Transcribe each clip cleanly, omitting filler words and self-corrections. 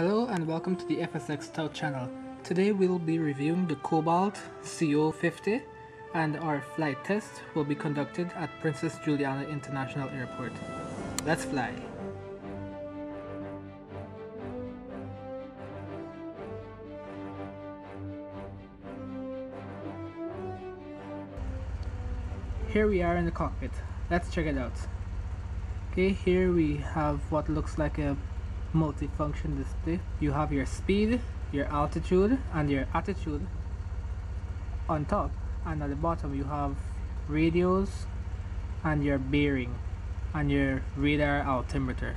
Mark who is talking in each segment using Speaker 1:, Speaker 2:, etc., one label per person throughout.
Speaker 1: Hello and welcome to the FSX Stout channel. Today we'll be reviewing the Cobalt CO50 and our flight test will be conducted at Princess Juliana International Airport. Let's fly! Here we are in the cockpit. Let's check it out. Okay, here we have what looks like a multifunction display. You have your speed, your altitude, and your attitude on top, and at the bottom you have radios and your bearing and your radar altimeter.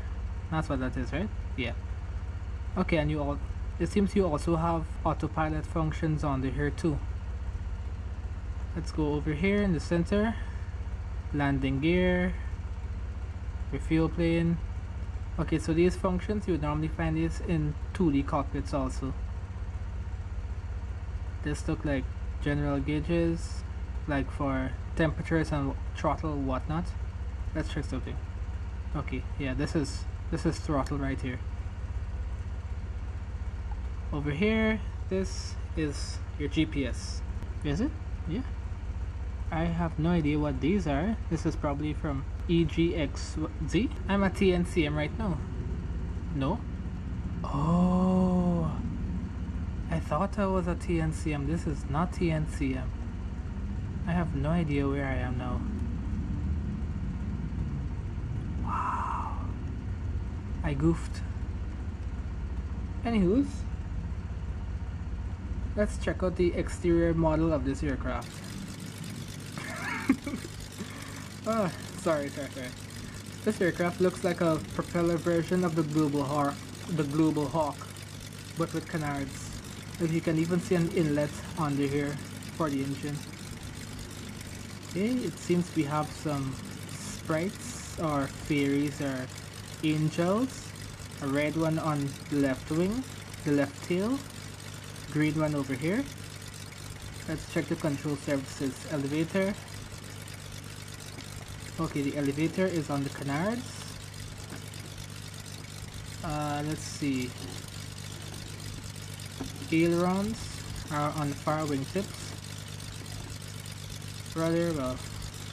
Speaker 1: That's what that is, right? Yeah. Okay, and it seems you also have autopilot functions under here too. Let's go over here in the center. Landing gear, refuel plane. Okay, so these functions you would normally find these in 2D cockpits also. This look like general gauges, like for temperatures and throttle whatnot. Let's check something. Okay, yeah, this is throttle right here. Over here, this is your GPS. Is it? Yeah. I have no idea what these are. This is probably from EGXZ. I'm at TNCM right now. No? Oh, I thought I was at TNCM. This is not TNCM. I have no idea where I am now. Wow. I goofed. Anywho's, let's check out the exterior model of this aircraft. Oh, sorry. This aircraft looks like a propeller version of the Global Hawk, but with canards. As you can even see an inlet under here for the engine. Okay, it seems we have some sprites or fairies or angels. A red one on the left wing, the left tail, green one over here. Let's check the control surfaces. Elevator. Okay, the elevator is on the canards. Let's see. Ailerons are on the far wing tips. Rudder, well,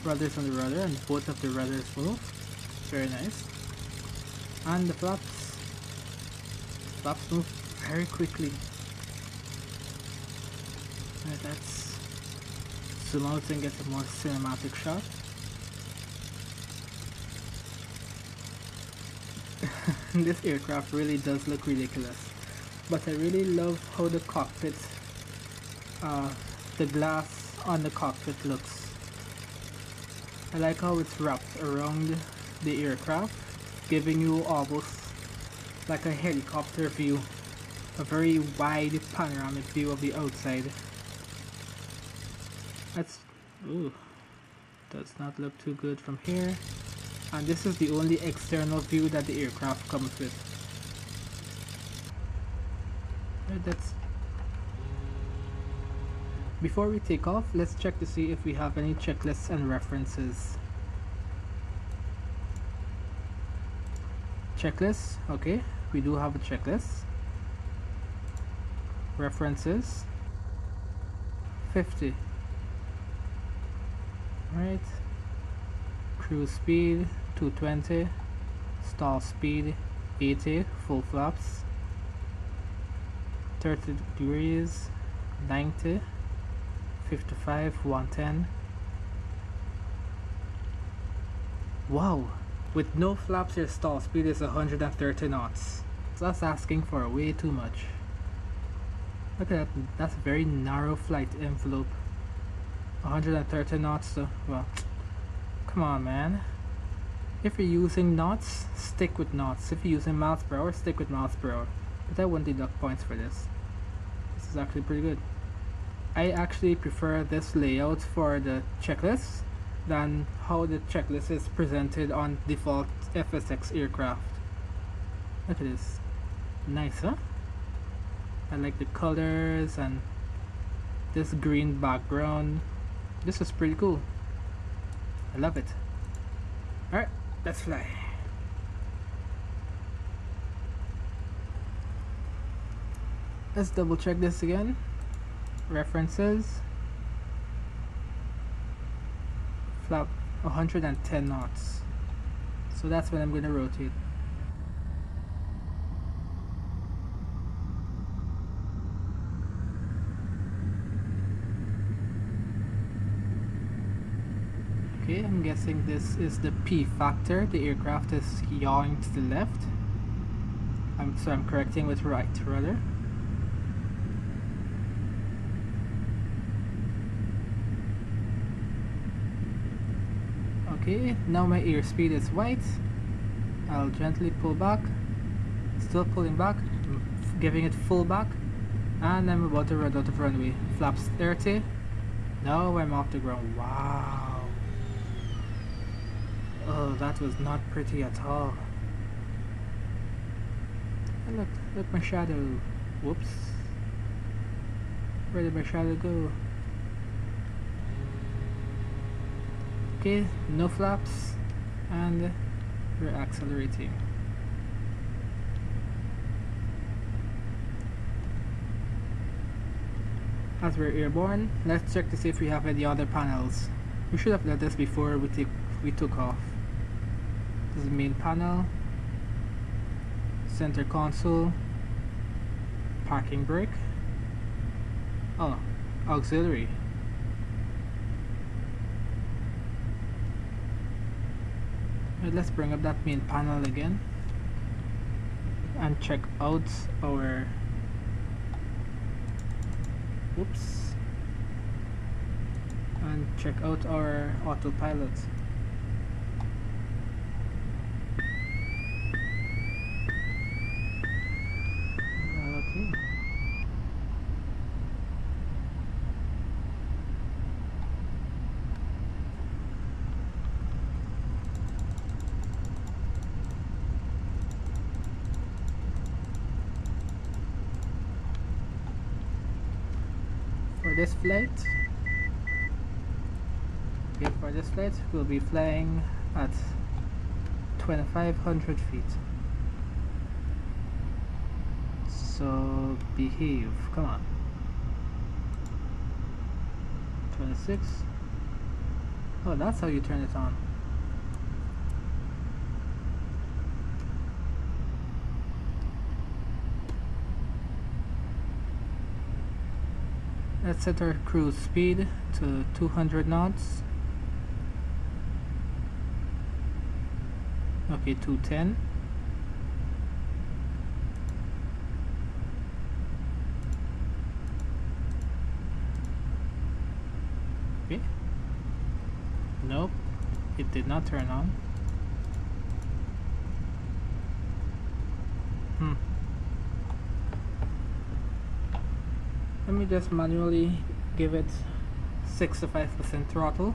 Speaker 1: rudder's on the rudder and both of the rudders move. Very nice. And the flaps. Flaps move very quickly. Alright, let's zoom out and get a more cinematic shot. This aircraft really does look ridiculous, but I really love how the cockpit, the glass on the cockpit looks. I like how it's wrapped around the aircraft, giving you almost like a helicopter view, a very wide panoramic view of the outside. Does not look too good from here. And this is the only external view that the aircraft comes with. Before we take off, let's check to see if we have any checklists and references. Checklist, okay, we do have a checklist. References, 50. Right. Cruise speed 220, stall speed 80, full flaps 30 degrees, 90, 55, 110. Wow, with no flaps your stall speed is 130 knots. So that's asking for way too much. Look at that, that's a very narrow flight envelope. 130 knots, so well, come on man. If you're using knots, stick with knots. If you're using miles per hour, stick with miles per hour. But I won't deduct points for this. This is actually pretty good. I actually prefer this layout for the checklist than how the checklist is presented on default FSX aircraft. Look at this. Nice, huh? I like the colors and this green background. This is pretty cool. I love it. Alright, let's fly. Let's double check this again. References. Flap 110 knots. So that's when I'm going to rotate. Okay, I'm guessing this is the P factor. The aircraft is yawing to the left. So I'm correcting with right rudder. Okay, now my airspeed is white. I'll gently pull back. Still pulling back, giving it full back. And I'm about to run out of runway. Flaps 30. Now I'm off the ground. Wow. Oh, that was not pretty at all. And look my shadow. Whoops. Where did my shadow go? Okay, no flaps, and we're accelerating. As we're airborne, let's check to see if we have any other panels. We should have done this before we took off. This is the main panel, center console, parking brake. Oh, auxiliary. Right, let's bring up that main panel again and check out our whoops and check out our autopilot. Okay. For this flight, we'll be flying at 2,500 feet. So behave, come on. 26. Oh, that's how you turn it on. Let's set our cruise speed to 200 knots. Okay, 210. Okay. Nope, it did not turn on. Let me just manually give it 65% throttle.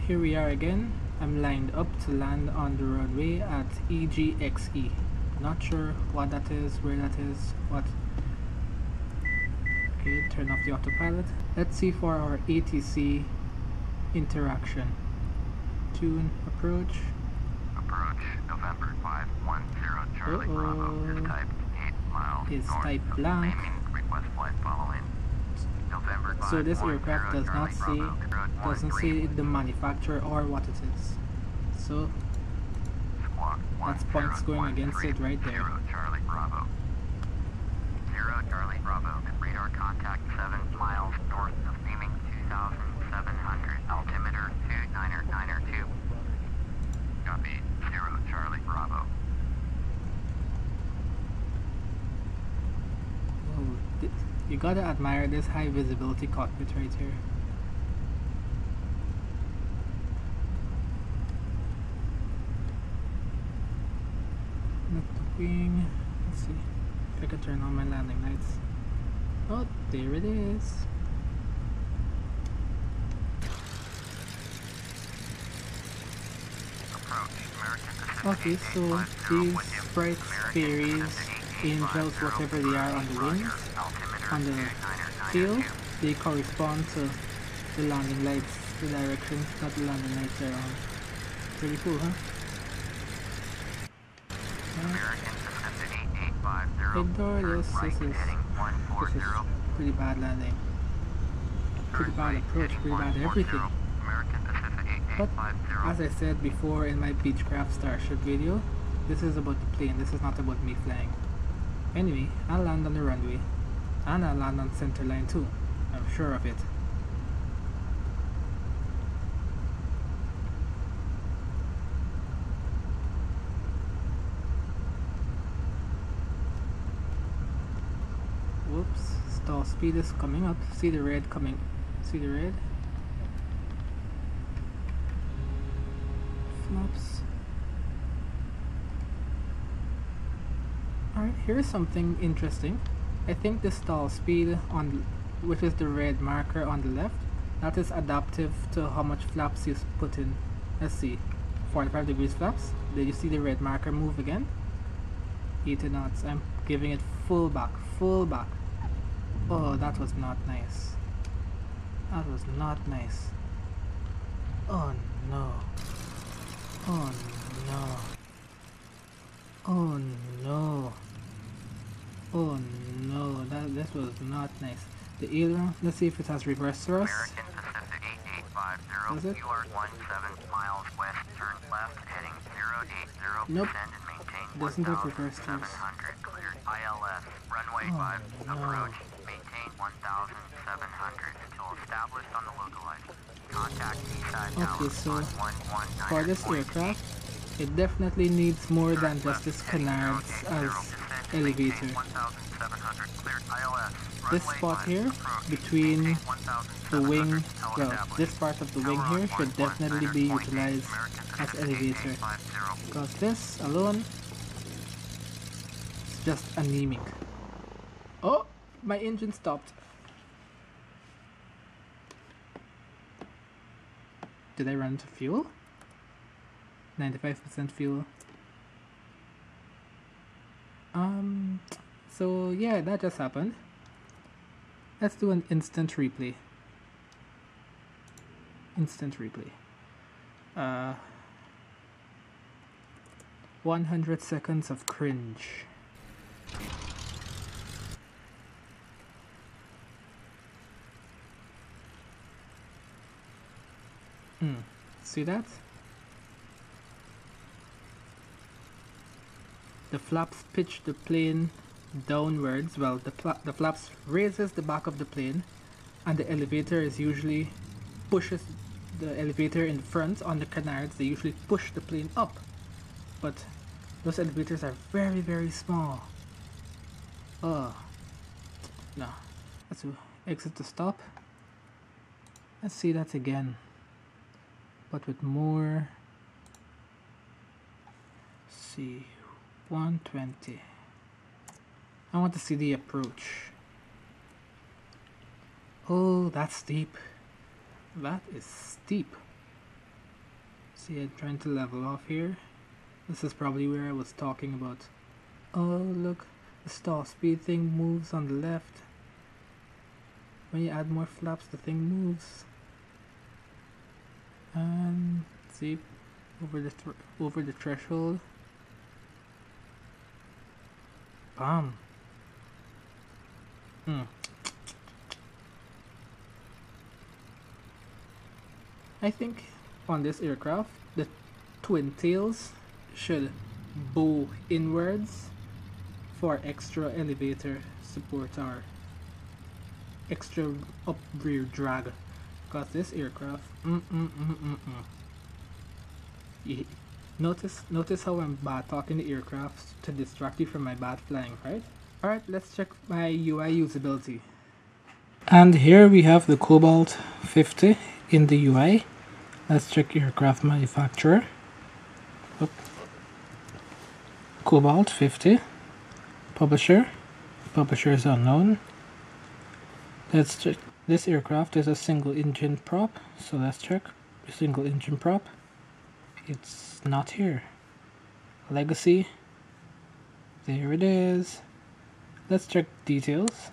Speaker 1: Here we are again. I'm lined up to land on the runway at EGXE. Not sure what that is, where that is, what. Okay, turn off the autopilot. Let's see for our ATC interaction. Tune approach.
Speaker 2: Approach November 510 Charlie Bravo is type 8 miles
Speaker 1: Is
Speaker 2: north
Speaker 1: type
Speaker 2: of
Speaker 1: blank.
Speaker 2: naming request flight following. November
Speaker 1: So this
Speaker 2: 510
Speaker 1: aircraft does not
Speaker 2: Charlie
Speaker 1: say
Speaker 2: Bravo,
Speaker 1: doesn't say the manufacturer or what it is. So
Speaker 2: Squawk
Speaker 1: that's points going against it right there.
Speaker 2: 0 Charlie Bravo. 0 Charlie Bravo. Radar contact 7 miles north of naming 2,700. Altimeter 29902. Copy. 0 Charlie Bravo.
Speaker 1: Oh, you gotta admire this high visibility cockpit right here. Not the wing. Let's see if I can turn on my landing lights. Oh, there it is. Okay, so these sprites, fairies, angels, whatever they are on the wings, on the tail, they correspond to the landing lights, the directions that the landing lights are on. Pretty cool, huh?
Speaker 2: American Pacific 8850
Speaker 1: Ignore
Speaker 2: turn
Speaker 1: this.
Speaker 2: right
Speaker 1: This is
Speaker 2: heading 140.
Speaker 1: pretty bad landing. Pretty
Speaker 2: Turn
Speaker 1: bad
Speaker 2: right
Speaker 1: approach.
Speaker 2: heading
Speaker 1: Pretty bad
Speaker 2: 140.
Speaker 1: everything.
Speaker 2: American Pacific
Speaker 1: But
Speaker 2: 8850.
Speaker 1: as I said before in my Beechcraft Starship video, this is about the plane. This is not about me flying. Anyway, I'll land on the runway, and I'll land on center line too. I'm sure of it. Whoops, stall speed is coming up. See the red coming. See the red? Flaps. Alright, here's something interesting. I think the stall speed on which is the red marker on the left, that is adaptive to how much flaps you put in. Let's see. 45 degrees flaps. Did you see the red marker move again? 80 knots. I'm giving it full back. Full back. Oh, that was not nice. That was not nice. Oh no. Oh no. Oh no. Oh no. This was not nice. The aileron, let's see if it has reverse thrust.
Speaker 2: American Pacific 8850.
Speaker 1: Does it?
Speaker 2: You are 17 miles west. Turn left heading 080.
Speaker 1: Nope.
Speaker 2: Descend and maintain
Speaker 1: Doesn't have reverse thrust.
Speaker 2: 1700. Cleared ILS. Runway
Speaker 1: Oh,
Speaker 2: 5.
Speaker 1: no.
Speaker 2: Approach. Maintain 1700 until established on the localizer. Contact Seaside
Speaker 1: Okay,
Speaker 2: Tower
Speaker 1: so
Speaker 2: on 119.
Speaker 1: for this aircraft, it definitely needs more than just this canards as elevator. This spot here between the wing, well, this part of the wing here should definitely be utilized as elevator, because this alone is just anemic. Oh, my engine stopped. Did I run out of fuel? 95% fuel. So yeah, that just happened. Let's do an instant replay. Instant replay. 100 seconds of cringe. See that? The flaps pitch the plane downwards. Well, the flaps raises the back of the plane, and the elevator is usually pushes the elevator in front. On the canards, they usually push the plane up, but those elevators are very, very small. Oh no. Let's exit to stop. Let's see that again, but with more. Let's see, 120. I want to see the approach. Oh, that's steep. That is steep. See, I'm trying to level off here. This is probably where I was talking about. Oh, look, the stall speed thing moves on the left. When you add more flaps, the thing moves. And see, over the threshold. Bam. I think on this aircraft, the twin tails should bow inwards for extra elevator support or extra up rear drag, because this aircraft notice how I'm bad talking the aircraft to distract you from my bad flying, right? Alright, let's check my UI usability. And here we have the Cobalt 50 in the UI. Let's check aircraft manufacturer. Oop. Cobalt 50. Publisher. Publisher is unknown. Let's check. This aircraft is a single engine prop, so let's check the single engine prop. It's not here. Legacy. There it is. Let's check details.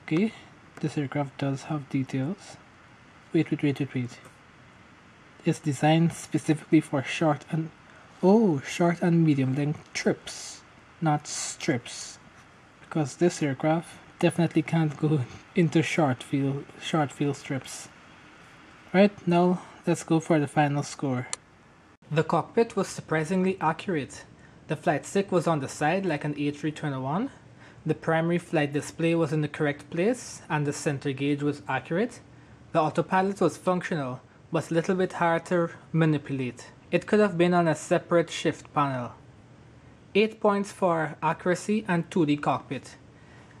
Speaker 1: Okay, this aircraft does have details. Wait. It's designed specifically for short and medium length trips. not strips, because this aircraft definitely can't go into short field strips. Right, now let's go for the final score. The cockpit was surprisingly accurate. The flight stick was on the side like an A321. The primary flight display was in the correct place and the center gauge was accurate. The autopilot was functional, but a little bit hard to manipulate. It could have been on a separate shift panel. 8 points for accuracy and 2D cockpit.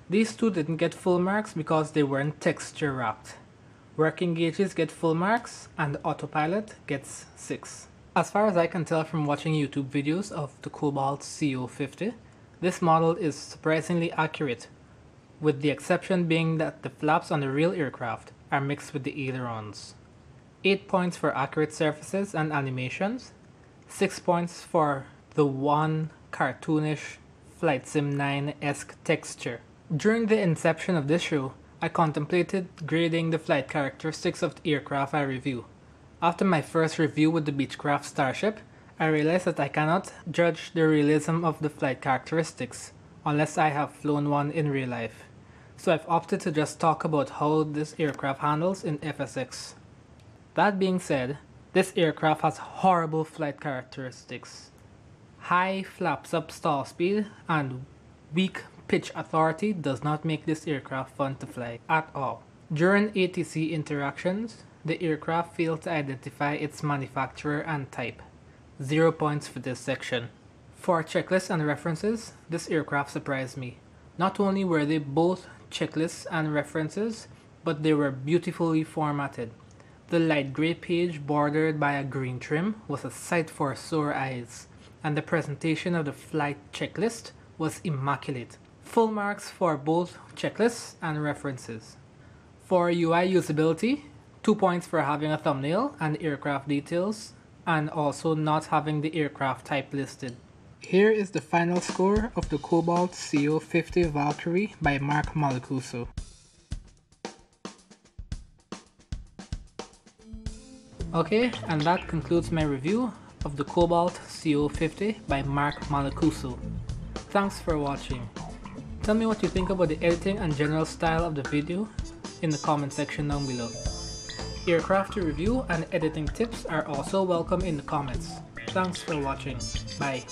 Speaker 1: These two didn't get full marks because they weren't texture wrapped. Working gauges get full marks and the autopilot gets 6. As far as I can tell from watching YouTube videos of the Cobalt CO50, this model is surprisingly accurate, with the exception being that the flaps on the real aircraft are mixed with the ailerons. 8 points for accurate surfaces and animations, 6 points for the one cartoonish Flight Sim 9-esque texture. During the inception of this show, I contemplated grading the flight characteristics of the aircraft I review. After my first review with the Beechcraft Starship, I realized that I cannot judge the realism of the flight characteristics unless I have flown one in real life. So I've opted to just talk about how this aircraft handles in FSX. That being said, this aircraft has horrible flight characteristics. High flaps up stall speed and weak pitch authority does not make this aircraft fun to fly at all. During ATC interactions, the aircraft failed to identify its manufacturer and type. 0 points for this section. For checklists and references, this aircraft surprised me. Not only were they both checklists and references, but they were beautifully formatted. The light grey page bordered by a green trim was a sight for sore eyes, and the presentation of the flight checklist was immaculate. Full marks for both checklists and references. For UI usability, 2 points for having a thumbnail and aircraft details, and also not having the aircraft type listed. Here is the final score of the Cobalt CO50 Valkyrie by Mark Malacuso. Okay, and that concludes my review of the Cobalt CO50 by Mark Malacuso. Thanks for watching. Tell me what you think about the editing and general style of the video in the comment section down below. Aircraft review and editing tips are also welcome in the comments. Thanks for watching. Bye.